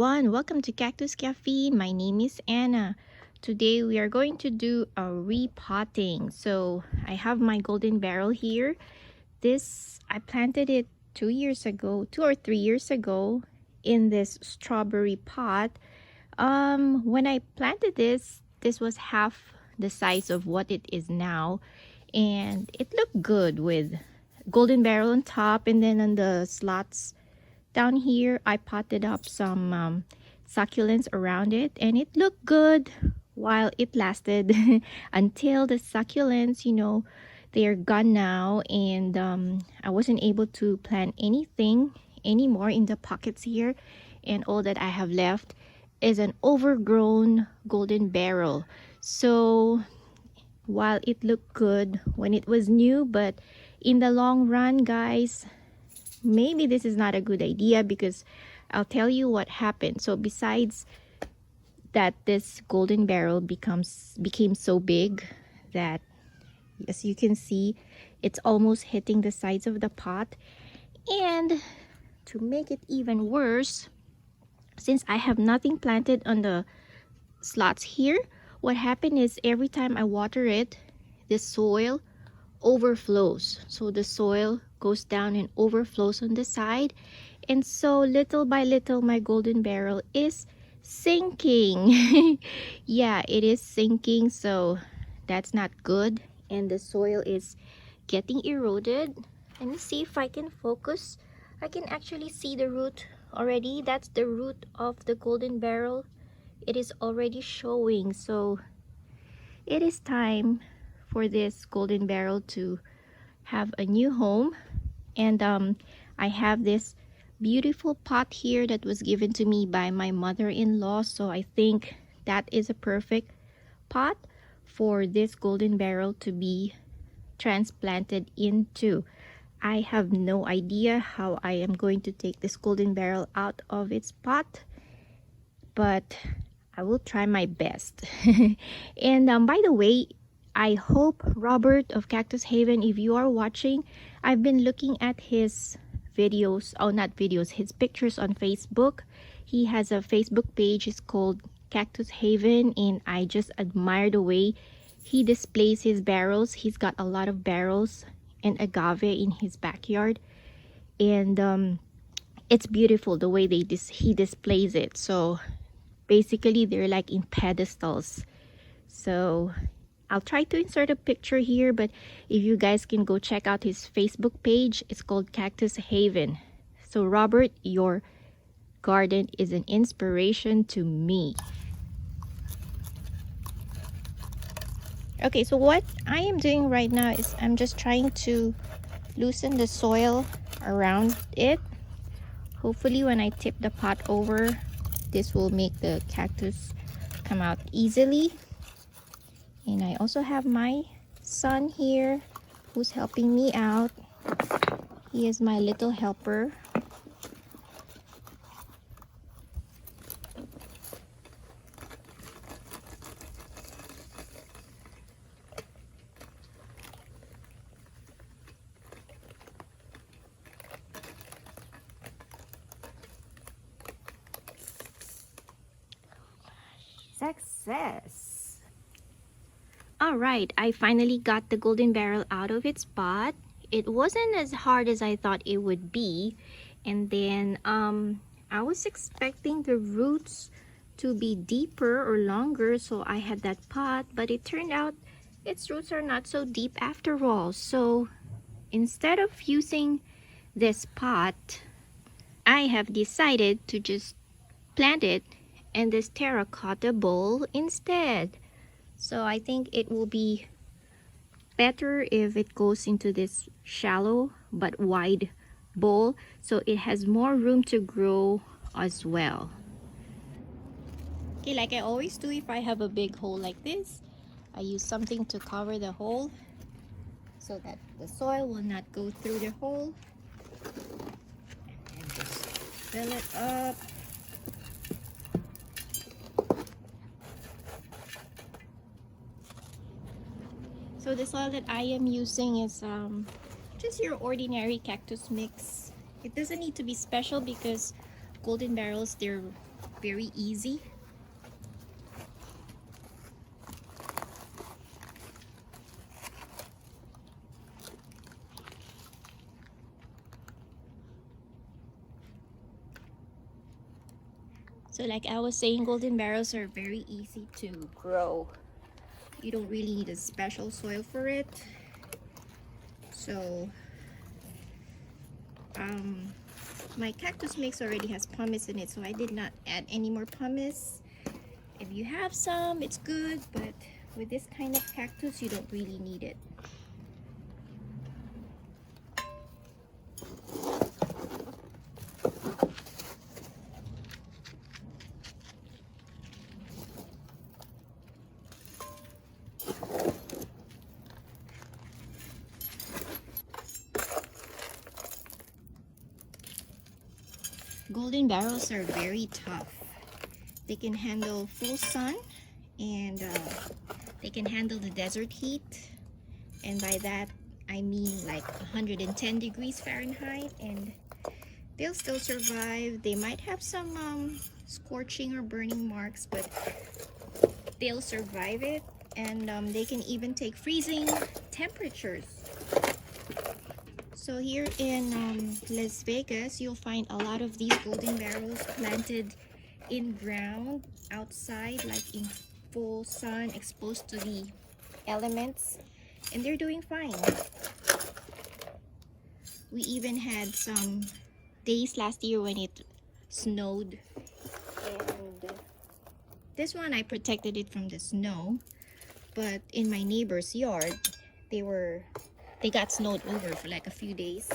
everyone, welcome to Cactus Caffeine. My name is Anna. Today we are going to do a repotting. So I have my golden barrel here. I planted it 2 or 3 years ago in this strawberry pot. When I planted this was half the size of what it is now, and it looked good with golden barrel on top, and then on the slots down here I potted up some succulents around it, and it looked good while it lasted until the succulents, they're gone now, and I wasn't able to plant anything anymore in the pockets here, and all that I have left is an overgrown golden barrel. So while it looked good when it was new, but in the long run, guys, maybe this is not a good idea, because I'll tell you what happened. So besides that, this golden barrel became so big that, as you can see, it's almost hitting the sides of the pot. And to make it even worse, since I have nothing planted on the slots here, what happened is every time I water it, the soil overflows. So the soil goes down and overflows on the side, and so little by little my golden barrel is sinking. Yeah, it is sinking, so that's not good, and the soil is getting eroded. Let me see if I can focus. I can actually see the root already. That's the root of the golden barrel. It is already showing, so it is time for this golden barrel to have a new home. And I have this beautiful pot here that was given to me by my mother-in-law, so I think that is a perfect pot for this golden barrel to be transplanted into. I have no idea how I am going to take this golden barrel out of its pot, but I will try my best. And by the way, I hope Robert of Cactus Haven, if you are watching, I've been looking at his videos, not videos, his pictures on Facebook. He has a Facebook page, it's called Cactus Haven, and I just admire the way he displays his barrels. He's got a lot of barrels and agave in his backyard, and it's beautiful the way he displays it. So basically they're like in pedestals. So I'll try to insert a picture here, but if you guys can go check out his Facebook page, it's called Cactus Haven. So Robert, your garden is an inspiration to me. Okay, so what I am doing right now is I'm just trying to loosen the soil around it. Hopefully when I tip the pot over, this will make the cactus come out easily. And I also have my son here who's helping me out. He is my little helper. Success! Alright, I finally got the golden barrel out of its pot. It wasn't as hard as I thought it would be. And then I was expecting the roots to be deeper or longer, so I had that pot, but it turned out its roots are not so deep after all. So instead of using this pot, I have decided to just plant it in this terracotta bowl instead. So I think it will be better if it goes into this shallow but wide bowl, so it has more room to grow as well. Okay, like I always do, if I have a big hole like this, I use something to cover the hole so that the soil will not go through the hole. And just fill it up. So the soil that I am using is just your ordinary cactus mix. It doesn't need to be special because golden barrels, they're very easy. So like I was saying, golden barrels are very easy to grow. You don't really need a special soil for it. So my cactus mix already has pumice in it, so I did not add any more pumice. If you have some, it's good, but with this kind of cactus, you don't really need it. Golden barrels are very tough. They can handle full sun, and they can handle the desert heat. And by that, I mean like 110 degrees Fahrenheit, and they'll still survive. They might have some scorching or burning marks, but they'll survive it. And they can even take freezing temperatures. So here in Las Vegas, you'll find a lot of these golden barrels planted in ground, outside, like in full sun, exposed to the elements, and they're doing fine. We even had some days last year when it snowed, and this one I protected it from the snow, but in my neighbor's yard, they got snowed over for like a few days,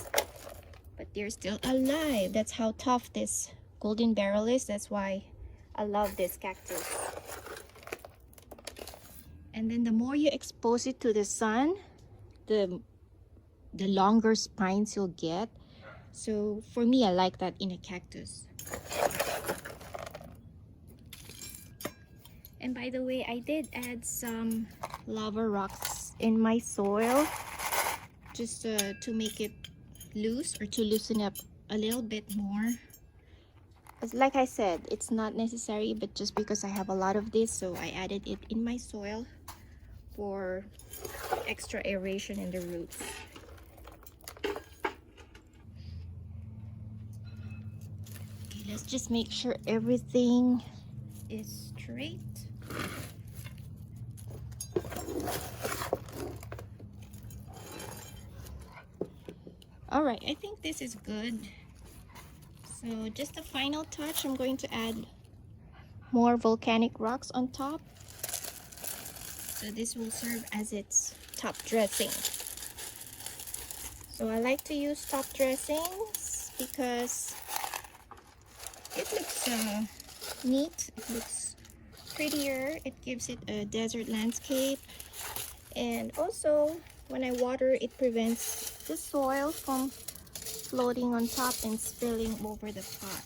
but they're still alive. That's how tough this golden barrel is. That's why I love this cactus. And then the more you expose it to the sun, the longer spines you'll get. So for me, I like that in a cactus. And by the way, I did add some lava rocks in my soil, just to make it loose, or to loosen up a little bit more. Like I said, it's not necessary, but just because I have a lot of this, so I added it in my soil for extra aeration in the roots. Okay, let's just make sure everything is straight. All right, I think this is good. So just a final touch, I'm going to add more volcanic rocks on top. So this will serve as its top dressing. So I like to use top dressings because it looks neat, it looks prettier, it gives it a desert landscape, and also when I water, it prevents the soil from floating on top and spilling over the pot.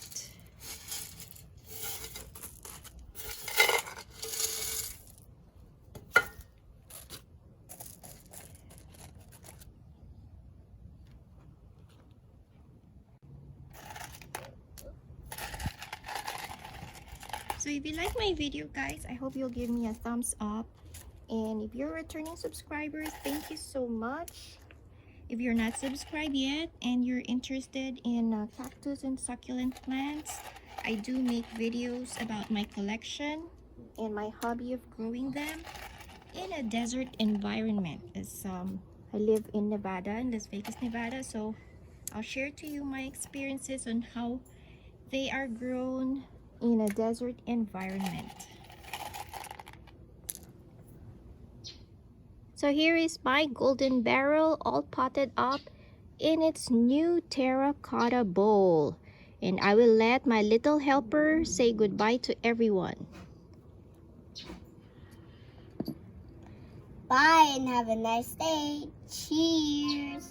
So if you like my video, guys, I hope you'll give me a thumbs up. And if you're returning subscribers, thank you so much. If you're not subscribed yet and you're interested in cactus and succulent plants, I do make videos about my collection and my hobby of growing them in a desert environment. As I live in Nevada, in Las Vegas, Nevada, so I'll share to you my experiences on how they are grown in a desert environment. So here is my golden barrel all potted up in its new terracotta bowl. And I will let my little helper say goodbye to everyone. Bye and have a nice day. Cheers.